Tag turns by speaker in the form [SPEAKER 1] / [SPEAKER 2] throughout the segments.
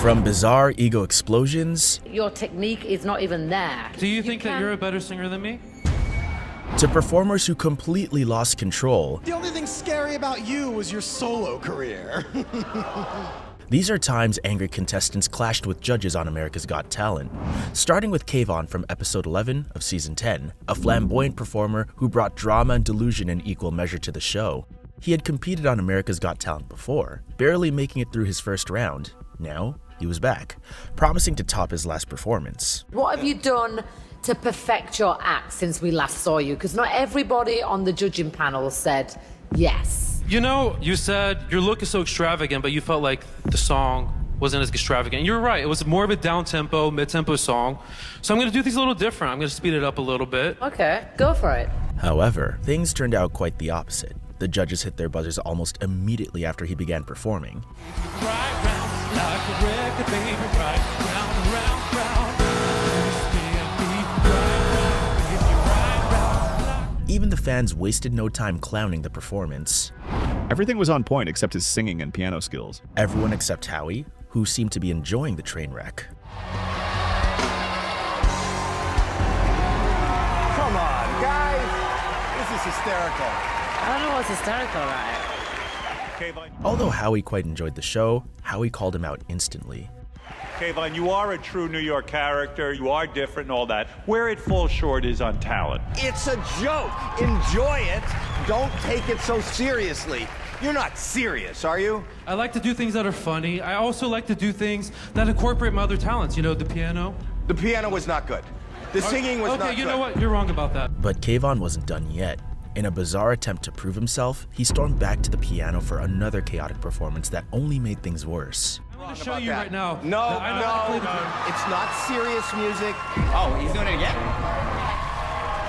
[SPEAKER 1] From bizarre ego explosions,
[SPEAKER 2] Your technique is not even there.
[SPEAKER 3] Do you think that you're a better singer than me?
[SPEAKER 1] to performers who completely lost control,
[SPEAKER 4] The only thing scary about you was your solo career.
[SPEAKER 1] these are times angry contestants clashed with judges on America's Got Talent. Starting with Kayvon from episode 11 of season 10, a flamboyant performer who brought drama and delusion in equal measure to the show. He had competed on America's Got Talent before, barely making it through his first round. Now, he was back, promising to top his last performance.
[SPEAKER 2] What have you done to perfect your act since we last saw you? Because not everybody on the judging panel said yes.
[SPEAKER 3] You know, you said your look is so extravagant, but you felt like the song wasn't as extravagant. You're right, it was more of a down-tempo, mid-tempo song. So I'm gonna do things a little different. I'm gonna speed it up a little bit.
[SPEAKER 2] Okay, go for it.
[SPEAKER 1] However, things turned out quite the opposite. The judges hit their buzzers almost immediately after he began performing. Even the fans wasted no time clowning the performance.
[SPEAKER 5] Everything was on point except his singing and piano skills.
[SPEAKER 1] Everyone except Howie, who seemed to be enjoying the train wreck.
[SPEAKER 6] Come on, guys. This is hysterical.
[SPEAKER 2] I don't know what's hysterical about it.
[SPEAKER 1] Although Howie quite enjoyed the show, Howie called him out instantly.
[SPEAKER 7] Kayvon, you are a true New York character. You are different and all that. Where it falls short is on talent.
[SPEAKER 6] It's a joke. Enjoy it. Don't take it so seriously. You're not serious, are you?
[SPEAKER 3] I like to do things that are funny. I also like to do things that incorporate my other talents. You know, the piano.
[SPEAKER 6] The piano was not good. The singing was not good.
[SPEAKER 3] Okay, you know what? You're wrong about that.
[SPEAKER 1] But Kayvon wasn't done yet. In a bizarre attempt to prove himself, he stormed back to the piano for another chaotic performance that only made things worse.
[SPEAKER 3] I'm gonna show you right now.
[SPEAKER 6] No,
[SPEAKER 3] that I know how to play the
[SPEAKER 6] no.
[SPEAKER 3] piano.
[SPEAKER 6] It's not serious music.
[SPEAKER 8] Oh, he's doing it again?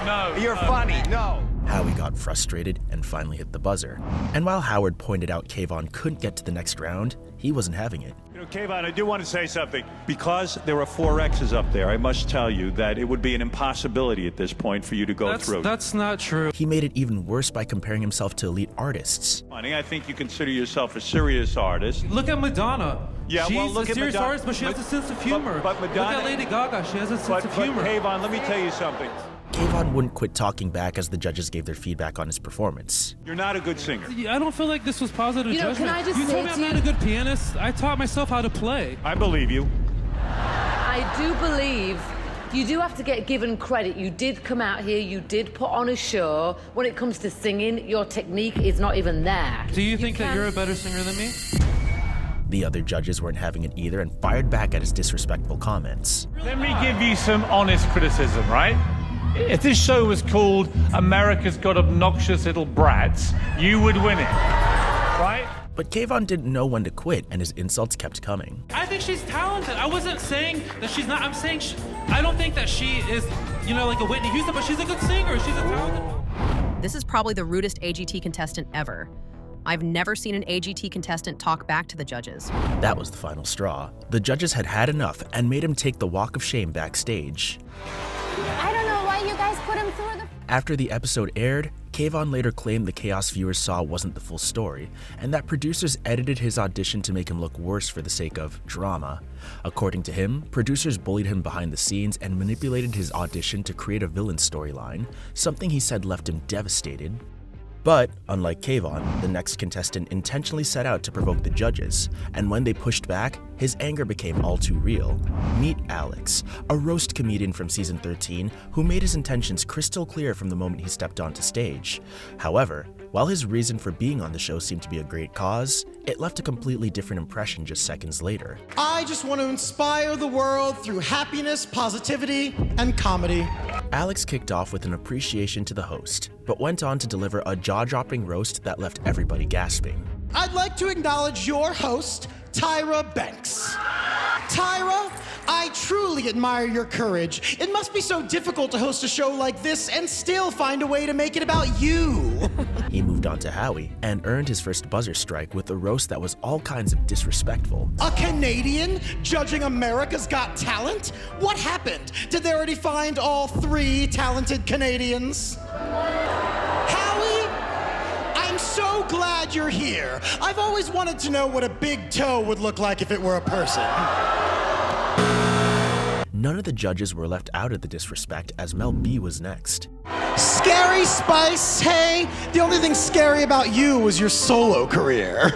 [SPEAKER 7] No.
[SPEAKER 6] You're funny. No.
[SPEAKER 1] Howie got frustrated and finally hit the buzzer. And while Howard pointed out Kayvon couldn't get to the next round, he wasn't having it.
[SPEAKER 7] You know, Kayvon, I do want to say something. Because there are 4 X's up there, I must tell you that it would be an impossibility at this point for you to go through.
[SPEAKER 3] That's not true.
[SPEAKER 1] He made it even worse by comparing himself to elite artists.
[SPEAKER 7] Funny, I think you consider yourself a serious artist.
[SPEAKER 3] Look at Madonna.
[SPEAKER 7] Yeah,
[SPEAKER 3] She's
[SPEAKER 7] well, look
[SPEAKER 3] a
[SPEAKER 7] at
[SPEAKER 3] serious
[SPEAKER 7] Madonna-
[SPEAKER 3] artist, but she has a sense of humor.
[SPEAKER 7] but Madonna-
[SPEAKER 3] Look at Lady Gaga. She has a sense of humor.
[SPEAKER 7] Kayvon, let me tell you something.
[SPEAKER 1] Kayvon wouldn't quit talking back as the judges gave their feedback on his performance.
[SPEAKER 7] You're not a good singer.
[SPEAKER 3] I don't feel like this was positive
[SPEAKER 2] You know,
[SPEAKER 3] judgment.
[SPEAKER 2] can I just
[SPEAKER 3] you
[SPEAKER 2] say
[SPEAKER 3] told me
[SPEAKER 2] to
[SPEAKER 3] I'm not
[SPEAKER 2] you-
[SPEAKER 3] a good pianist. I taught myself how to play.
[SPEAKER 7] I believe you.
[SPEAKER 2] I do believe you do have to get given credit. You did come out here, you did put on a show. When it comes to singing, your technique is not even there.
[SPEAKER 3] Do you think that you're a better singer than me?
[SPEAKER 1] The other judges weren't having it either and fired back at his disrespectful comments.
[SPEAKER 9] Let me give you some honest criticism, right? If this show was called America's Got Obnoxious Little Brats, you would win it, right?
[SPEAKER 1] But Kayvon didn't know when to quit and his insults kept coming.
[SPEAKER 3] I think she's talented. I wasn't saying that she's not. I'm saying I don't think that she is, you know, like a Whitney Houston, but she's a good singer. She's a talented.
[SPEAKER 10] This is probably the rudest AGT contestant ever. I've never seen an AGT contestant talk back to the judges.
[SPEAKER 1] That was the final straw. The judges had had enough and made him take the walk of shame backstage.
[SPEAKER 11] I don't know why you guys put him through the...
[SPEAKER 1] After the episode aired, Kayvon later claimed the chaos viewers saw wasn't the full story, and that producers edited his audition to make him look worse for the sake of drama. According to him, producers bullied him behind the scenes and manipulated his audition to create a villain storyline, something he said left him devastated. But, unlike Kayvon, the next contestant intentionally set out to provoke the judges, and when they pushed back, his anger became all too real. Meet Alex, a roast comedian from season 13 who made his intentions crystal clear from the moment he stepped onto stage. However, while his reason for being on the show seemed to be a great cause, it left a completely different impression just seconds later.
[SPEAKER 4] I just want to inspire the world through happiness, positivity, and comedy.
[SPEAKER 1] Alex kicked off with an appreciation to the host, but went on to deliver a jaw-dropping roast that left everybody gasping.
[SPEAKER 4] I'd like to acknowledge your host, Tyra Banks. Tyra, I truly admire your courage. It must be so difficult to host a show like this and still find a way to make it about you.
[SPEAKER 1] He moved on to Howie and earned his first buzzer strike with a roast that was all kinds of disrespectful.
[SPEAKER 4] A Canadian judging America's Got Talent? What happened? Did they already find all 3 talented Canadians? Howie, I'm I'm so glad you're here. I've always wanted to know what a big toe would look like if it were a person.
[SPEAKER 1] None of the judges were left out of the disrespect, as Mel B was next.
[SPEAKER 4] Scary Spice, hey, the only thing scary about you was your solo career.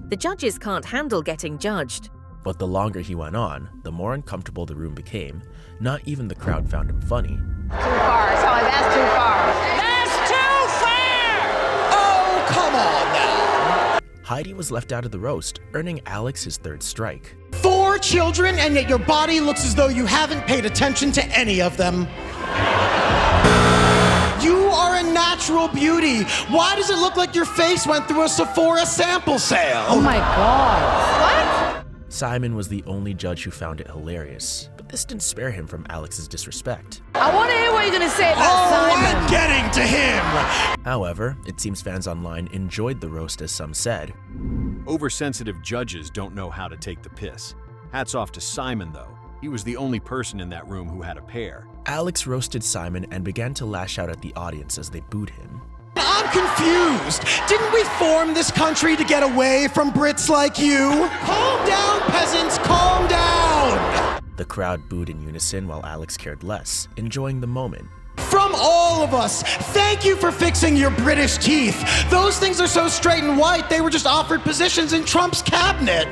[SPEAKER 8] The judges can't handle getting judged.
[SPEAKER 1] But the longer he went on, the more uncomfortable the room became. Not even the crowd found him funny.
[SPEAKER 11] Too far, Solly, that's too far. That's too far!
[SPEAKER 4] Oh, come on now.
[SPEAKER 1] Heidi was left out of the roast, earning Alex his third strike.
[SPEAKER 4] 4 children, and yet your body looks as though you haven't paid attention to any of them. You are a natural beauty. Why does it look like your face went through a Sephora sample sale?
[SPEAKER 2] Oh my God. What?
[SPEAKER 1] Simon was the only judge who found it hilarious, but this didn't spare him from Alex's disrespect.
[SPEAKER 2] I want to hear what you're going to say about Simon.
[SPEAKER 4] I'm getting to him.
[SPEAKER 1] However, it seems fans online enjoyed the roast, as some said.
[SPEAKER 12] Oversensitive judges don't know how to take the piss. Hats off to Simon, though. He was the only person in that room who had a pair.
[SPEAKER 1] Alex roasted Simon and began to lash out at the audience as they booed him.
[SPEAKER 4] I'm confused. Didn't we form this country to get away from Brits like you? Calm down, peasants, calm down.
[SPEAKER 1] The crowd booed in unison while Alex cared less, enjoying the moment.
[SPEAKER 4] From all of us, thank you for fixing your British teeth. Those things are so straight and white, they were just offered positions in Trump's cabinet.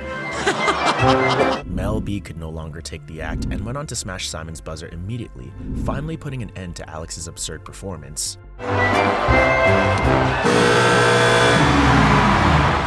[SPEAKER 1] Mel B could no longer take the act and went on to smash Simon's buzzer immediately, finally putting an end to Alex's absurd performance.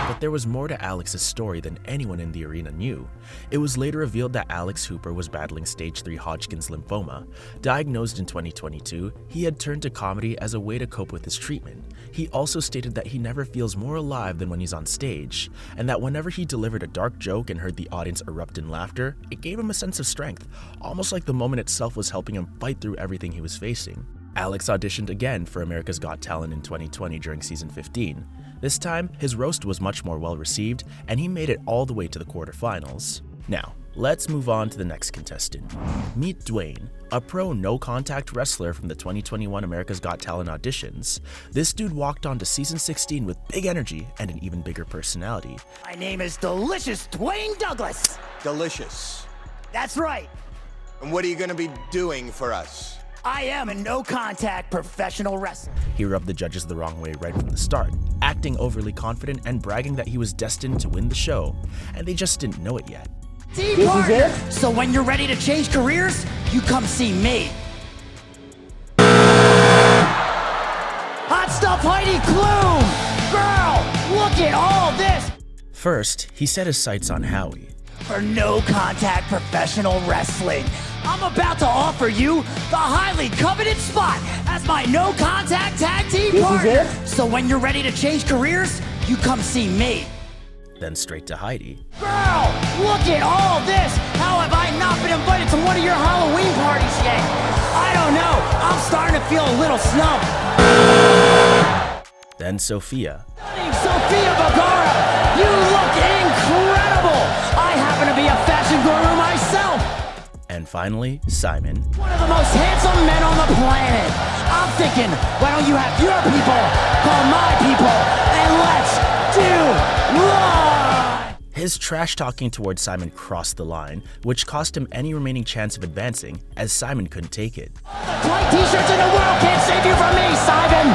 [SPEAKER 1] But there was more to Alex's story than anyone in the arena knew. It was later revealed that Alex Hooper was battling stage 3 Hodgkin's lymphoma. Diagnosed in 2022, he had turned to comedy as a way to cope with his treatment. He also stated that he never feels more alive than when he's on stage, and that whenever he delivered a dark joke and heard the audience erupt in laughter, it gave him a sense of strength, almost like the moment itself was helping him fight through everything he was facing. Alex auditioned again for America's Got Talent in 2020 during season 15. This time, his roast was much more well received, and he made it all the way to the quarterfinals. Now, let's move on to the next contestant. Meet Dwayne, a pro no-contact wrestler from the 2021 America's Got Talent auditions. This dude walked on to season 16 with big energy and an even bigger personality.
[SPEAKER 13] My name is Delicious Dwayne Douglas.
[SPEAKER 6] Delicious.
[SPEAKER 13] That's right.
[SPEAKER 6] And what are you going to be doing for us?
[SPEAKER 13] I am a no-contact professional wrestler.
[SPEAKER 1] He rubbed the judges the wrong way right from the start, acting overly confident and bragging that he was destined to win the show, and they just didn't know it yet.
[SPEAKER 13] Team partner! So when you're ready to change careers, you come see me. Hot stuff Heidi Klum! Girl, look at all this!
[SPEAKER 1] First, he set his sights on Howie.
[SPEAKER 13] For no-contact professional wrestling, I'm about to offer you the highly coveted spot as my no-contact tag team partner. So when you're ready to change careers, you come see me.
[SPEAKER 1] Then straight to Heidi.
[SPEAKER 13] Girl, look at all this! How have I not been invited to one of your Halloween parties yet? I don't know. I'm starting to feel a little snubbed.
[SPEAKER 1] Then Sophia.
[SPEAKER 13] Stunning Sophia Vergara! You look incredible! I happen to be a fashion guru myself!
[SPEAKER 1] And finally, Simon.
[SPEAKER 13] One of the most handsome men on the planet! I'm thinking, why don't you have your people call my people, and let's do live!
[SPEAKER 1] His trash-talking towards Simon crossed the line, which cost him any remaining chance of advancing, as Simon couldn't take it.
[SPEAKER 13] All the tight t-shirts in the world can't save you from me, Simon!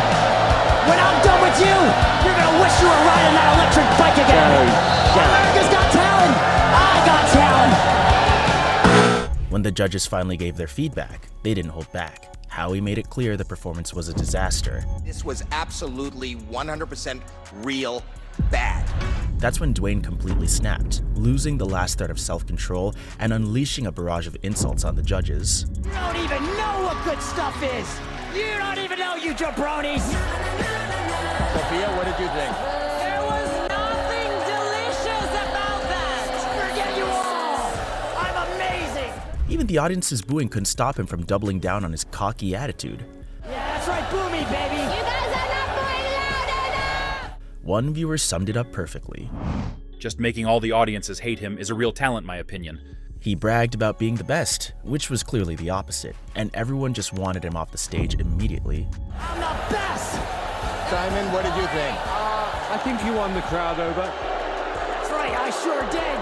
[SPEAKER 13] When I'm done with you, you're gonna wish you were riding that electric bike again! America's Got Talent! I got talent!
[SPEAKER 1] When the judges finally gave their feedback, they didn't hold back. Howie made it clear the performance was a disaster.
[SPEAKER 6] This was absolutely 100% real bad.
[SPEAKER 1] That's when Dwayne completely snapped, losing the last thread of self-control and unleashing a barrage of insults on the judges.
[SPEAKER 13] You don't even know what good stuff is! You don't even know, you jabronis!
[SPEAKER 6] Sophia, what did you think?
[SPEAKER 11] There was nothing delicious about that.
[SPEAKER 13] Forget you all! I'm amazing!
[SPEAKER 1] Even the audience's booing couldn't stop him from doubling down on his cocky attitude.
[SPEAKER 13] Yeah, that's right, boo me, baby!
[SPEAKER 11] You guys are not going loud enough.
[SPEAKER 1] One viewer summed it up perfectly.
[SPEAKER 14] Just making all the audiences hate him is a real talent, my opinion.
[SPEAKER 1] He bragged about being the best, which was clearly the opposite, and everyone just wanted him off the stage immediately.
[SPEAKER 13] I'm the best!
[SPEAKER 6] Simon, what did you think?
[SPEAKER 14] I think you won the crowd over.
[SPEAKER 13] That's right, I sure did.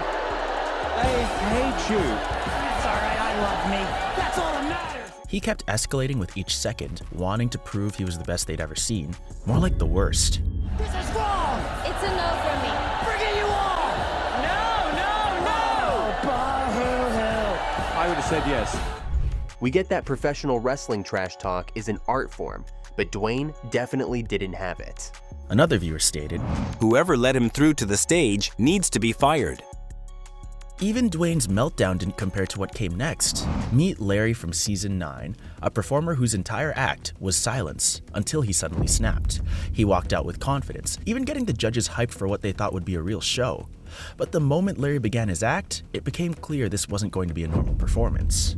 [SPEAKER 14] I hate you.
[SPEAKER 13] That's all right, I love me. That's all that matters.
[SPEAKER 1] He kept escalating with each second, wanting to prove he was the best they'd ever seen, more like the worst.
[SPEAKER 13] This is wrong!
[SPEAKER 11] It's a no from me.
[SPEAKER 13] Forget you all!
[SPEAKER 11] No!
[SPEAKER 13] Boo-hoo-hoo.
[SPEAKER 14] I would have said yes.
[SPEAKER 15] We get that professional wrestling trash talk is an art form, but Dwayne definitely didn't have it.
[SPEAKER 1] Another viewer stated,
[SPEAKER 16] "Whoever let him through to the stage needs to be fired."
[SPEAKER 1] Even Dwayne's meltdown didn't compare to what came next. Meet Larry from season 9, a performer whose entire act was silence until he suddenly snapped. He walked out with confidence, even getting the judges hyped for what they thought would be a real show. But the moment Larry began his act, it became clear this wasn't going to be a normal performance.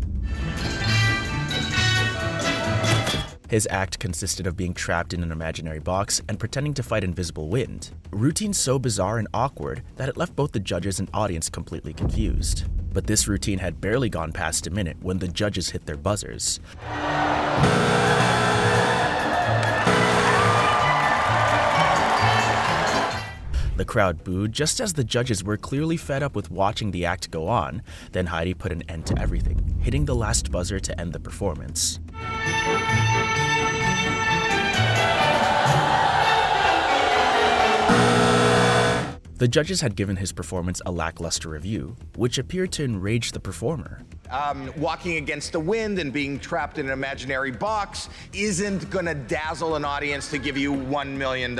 [SPEAKER 1] His act consisted of being trapped in an imaginary box and pretending to fight invisible wind. Routine so bizarre and awkward that it left both the judges and audience completely confused. But this routine had barely gone past a minute when the judges hit their buzzers. The crowd booed just as the judges were clearly fed up with watching the act go on. Then Heidi put an end to everything, hitting the last buzzer to end the performance. The judges had given his performance a lackluster review, which appeared to enrage the performer.
[SPEAKER 6] Walking against the wind and being trapped in an imaginary box isn't gonna dazzle an audience to give you $1 million.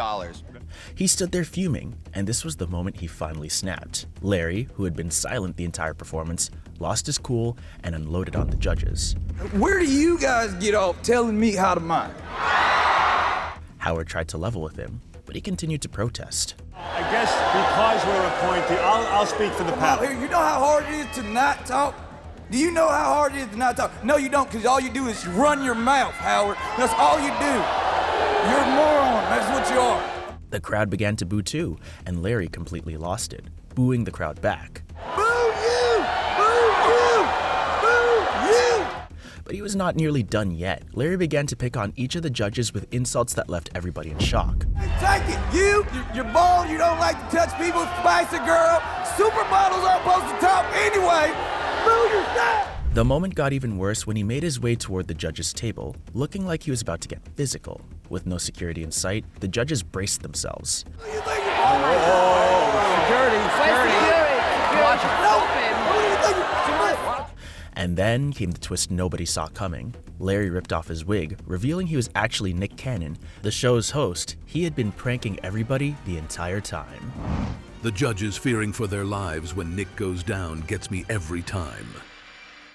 [SPEAKER 1] He stood there fuming, and this was the moment he finally snapped. Larry, who had been silent the entire performance, lost his cool and unloaded on the judges.
[SPEAKER 17] Where do you guys get off telling me how to mine?
[SPEAKER 1] Howard tried to level with him, but he continued to protest.
[SPEAKER 7] I guess because we're appointed, I'll speak for the panel.
[SPEAKER 17] Here, you know how hard it is to not talk? Do you know how hard it is to not talk? No, you don't, because all you do is run your mouth, Howard. That's all you do. You're a moron. That's what you are.
[SPEAKER 1] The crowd began to boo too, and Larry completely lost it, booing the crowd back.
[SPEAKER 17] Boo you! Boo you! Boo you!
[SPEAKER 1] But he was not nearly done yet. Larry began to pick on each of the judges with insults that left everybody in shock.
[SPEAKER 17] Take it! You're bald, you don't like to touch people, spice a girl. Supermodels aren't supposed to talk anyway. Boo yourself!
[SPEAKER 1] The moment got even worse when he made his way toward the judges' table, looking like he was about to get physical. With no security in sight, the judges braced themselves.
[SPEAKER 17] Security!
[SPEAKER 11] Watch it.
[SPEAKER 1] And then came the twist nobody saw coming. Larry ripped off his wig, revealing he was actually Nick Cannon, the show's host. He had been pranking everybody the entire time.
[SPEAKER 18] The judges fearing for their lives when Nick goes down gets me every time.